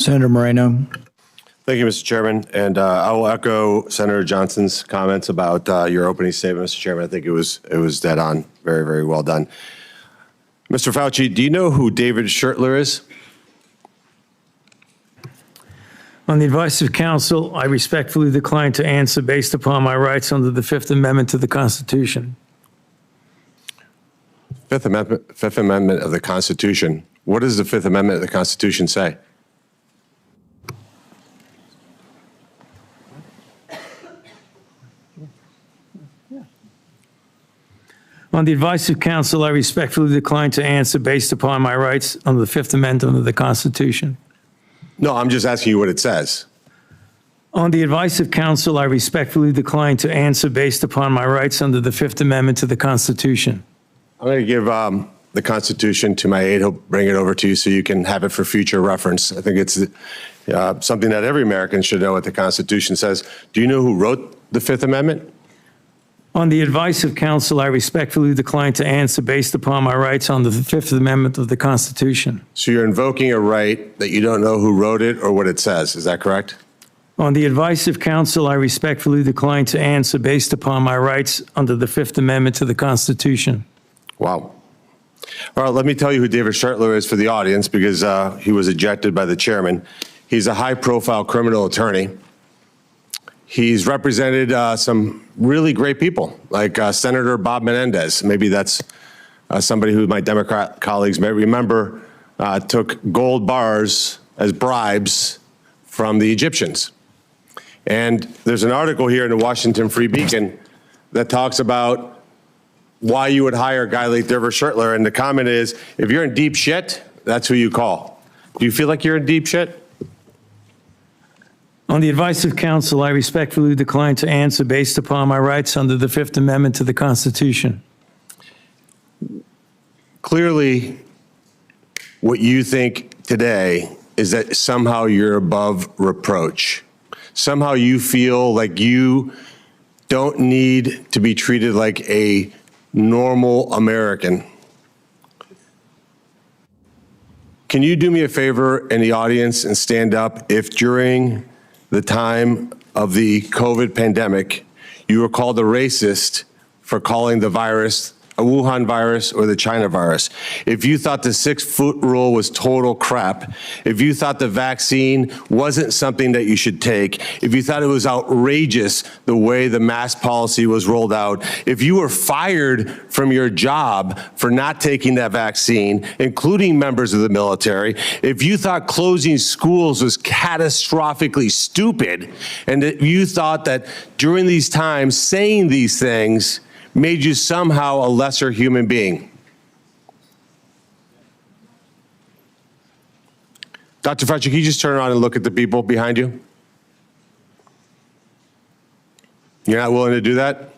Senator Moreno. Thank you, Mr. Chairman. And I will echo Senator Johnson's comments about your opening statement, Mr. Chairman. I think it was dead on. Very, very well done. Mr. Fauci, do you know who David Schertler is? On the advice of counsel, I respectfully decline to answer based upon my rights under the Fifth Amendment to the Constitution. Fifth Amendment of the Constitution. What does the Fifth Amendment of the Constitution say? On the advice of counsel, I respectfully decline to answer based upon my rights under the Fifth Amendment of the Constitution. No, I'm just asking you what it says. On the advice of counsel, I respectfully decline to answer based upon my rights under the Fifth Amendment to the Constitution. I'm going to give the Constitution to my aide. He'll bring it over to you so you can have it for future reference. I think it's something that every American should know what the Constitution says. Do you know who wrote the Fifth Amendment? On the advice of counsel, I respectfully decline to answer based upon my rights under the Fifth Amendment of the Constitution. So you're invoking a right that you don't know who wrote it or what it says. Is that correct? On the advice of counsel, I respectfully decline to answer based upon my rights under the Fifth Amendment to the Constitution. Wow. All right, let me tell you who David Schertler is for the audience because he was ejected by the chairman. He's a high-profile criminal attorney. He's represented some really great people, like Senator Bob Menendez. Maybe that's somebody who my Democrat colleagues may remember took gold bars as bribes from the Egyptians. And there's an article here in the Washington Free Beacon that talks about why you would hire a guy like David Schertler. And the comment is, if you're in deep shit, that's who you call. Do you feel like you're in deep shit? On the advice of counsel, I respectfully decline to answer based upon my rights under the Fifth Amendment to the Constitution. Clearly, what you think today is that somehow you're above reproach. Somehow you feel like you don't need to be treated like a normal American. Can you do me a favor in the audience and stand up if during the time of the COVID pandemic, you were called a racist for calling the virus a Wuhan virus or the China virus? If you thought the 6-foot rule was total crap, if you thought the vaccine wasn't something that you should take, if you thought it was outrageous the way the mask policy was rolled out, if you were fired from your job for not taking that vaccine, including members of the military, if you thought closing schools was catastrophically stupid, and that you thought that during these times saying these things made you somehow a lesser human being. Dr. Fauci, can you just turn around and look at the people behind you? You're not willing to do that?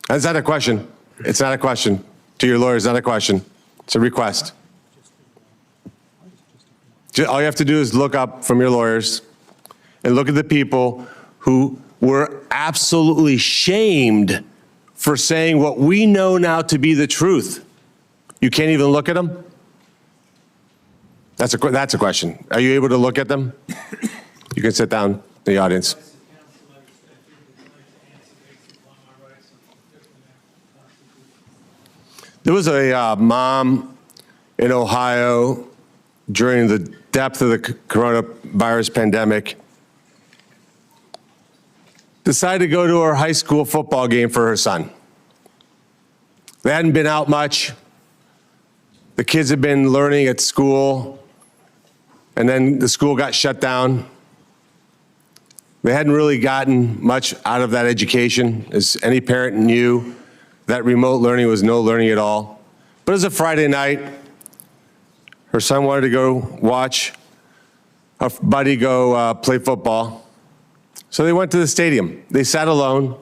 That's not a question. It's not a question. To your lawyer, it's not a question. It's a request. All you have to do is look up from your lawyers and look at the people who were absolutely shamed for saying what we know now to be the truth. You can't even look at them? That's a question. Are you able to look at them? You can sit down in the audience. There was a mom in Ohio during the depth of the coronavirus pandemic decided to go to her high school football game for her son. They hadn't been out much. The kids had been learning at school, and then the school got shut down. They hadn't really gotten much out of that education, as any parent knew that remote learning was no learning at all. But it was a Friday night. Her son wanted to go watch a buddy go play football. So they went to the stadium. They sat alone,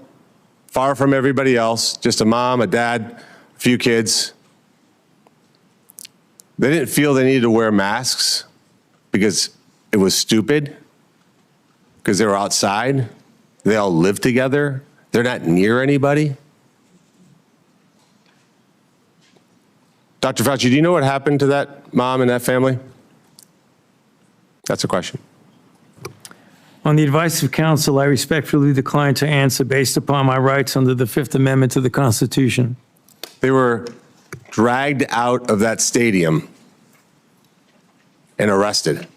far from everybody else, just a mom, a dad, a few kids. They didn't feel they needed to wear masks because it was stupid, because they were outside. They all live together. They're not near anybody. Dr. Fauci, do you know what happened to that mom and that family? That's a question. On the advice of counsel, I respectfully decline to answer based upon my rights under the Fifth Amendment to the Constitution. They were dragged out of that stadium and arrested.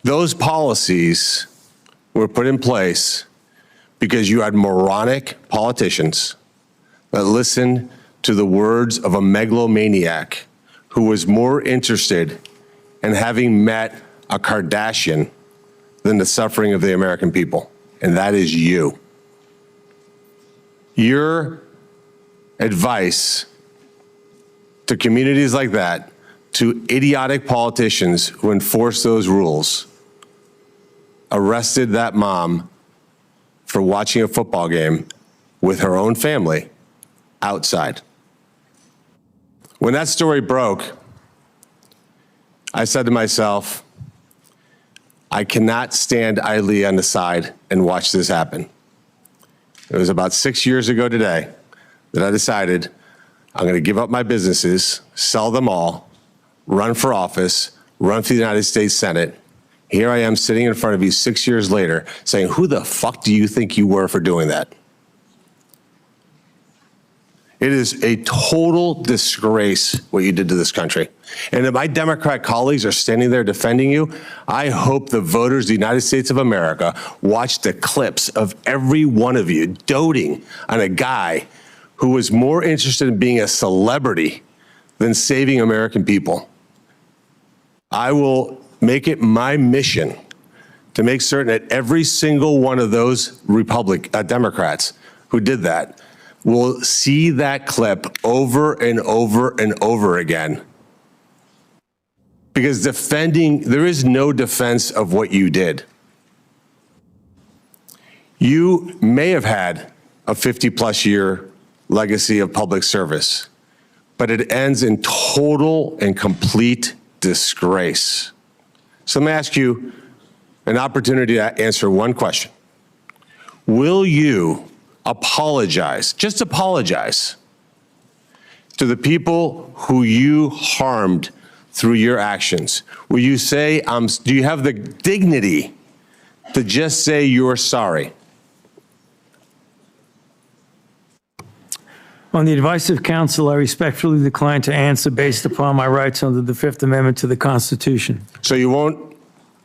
Those policies were put in place because you had moronic politicians that listened to the words of a megalomaniac who was more interested in having met a Kardashian than the suffering of the American people, and that is you. Your advice to communities like that, to idiotic politicians who enforce those rules, arrested that mom for watching a football game with her own family outside. When that story broke, I said to myself, I cannot stand idly on the side and watch this happen. It was about 6 years ago today that I decided I'm going to give up my businesses, sell them all, run for office, run for the United States Senate. Here I am sitting in front of you 6 years later saying, who the fuck do you think you were for doing that? It is a total disgrace what you did to this country. And if my Democrat colleagues are standing there defending you, I hope the voters of the United States of America watch the clips of every one of you doting on a guy who was more interested in being a celebrity than saving American people. I will make it my mission to make certain that every single one of those Democrats who did that will see that clip over and over and over again. Because there is no defense of what you did. You may have had a 50-plus year legacy of public service, but it ends in total and complete disgrace. So let me ask you an opportunity to answer one question. Will you apologize, just apologize, to the people who you harmed through your actions? Will you say, do you have the dignity to just say you're sorry? On the advice of counsel, I respectfully decline to answer based upon my rights under the Fifth Amendment to the Constitution. So you won't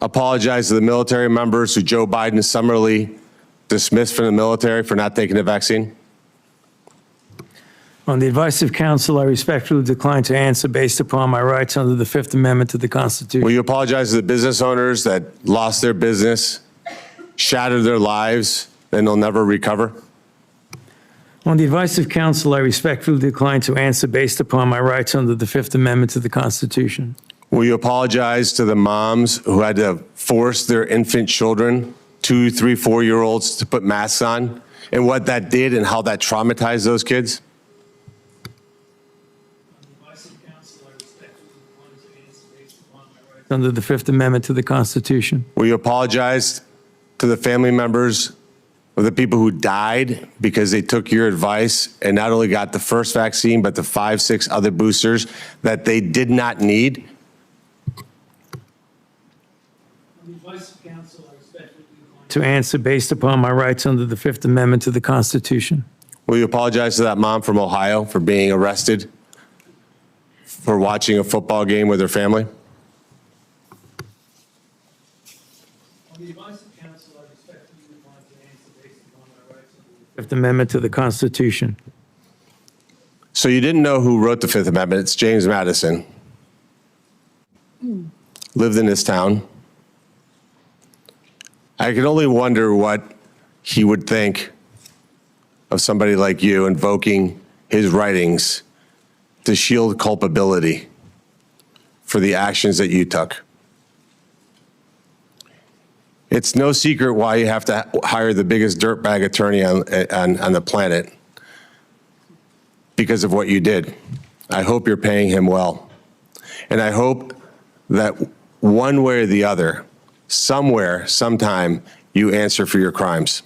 apologize to the military members who Joe Biden summarily dismissed from the military for not taking the vaccine? On the advice of counsel, I respectfully decline to answer based upon my rights under the Fifth Amendment to the Constitution. Will you apologize to the business owners that lost their business, shattered their lives, and they'll never recover? On the advice of counsel, I respectfully decline to answer based upon my rights under the Fifth Amendment to the Constitution. Will you apologize to the moms who had to force their infant children, 2, 3, 4-year-olds, to put masks on, and what that did and how that traumatized those kids? Under the Fifth Amendment to the Constitution. Will you apologize to the family members of the people who died because they took your advice and not only got the first vaccine, but the 5, 6 other boosters that they did not need? To answer based upon my rights under the Fifth Amendment to the Constitution. Will you apologize to that mom from Ohio for being arrested for watching a football game with her family? On the advice of counsel, I respectfully decline to answer based upon my rights under the Fifth Amendment to the Constitution. So you didn't know who wrote the Fifth Amendment. It's James Madison. Lived in this town. I can only wonder what he would think of somebody like you invoking his writings to shield culpability for the actions that you took. It's no secret why you have to hire the biggest dirtbag attorney on the planet, because of what you did. I hope you're paying him well. And I hope that one way or the other, somewhere, sometime, you answer for your crimes.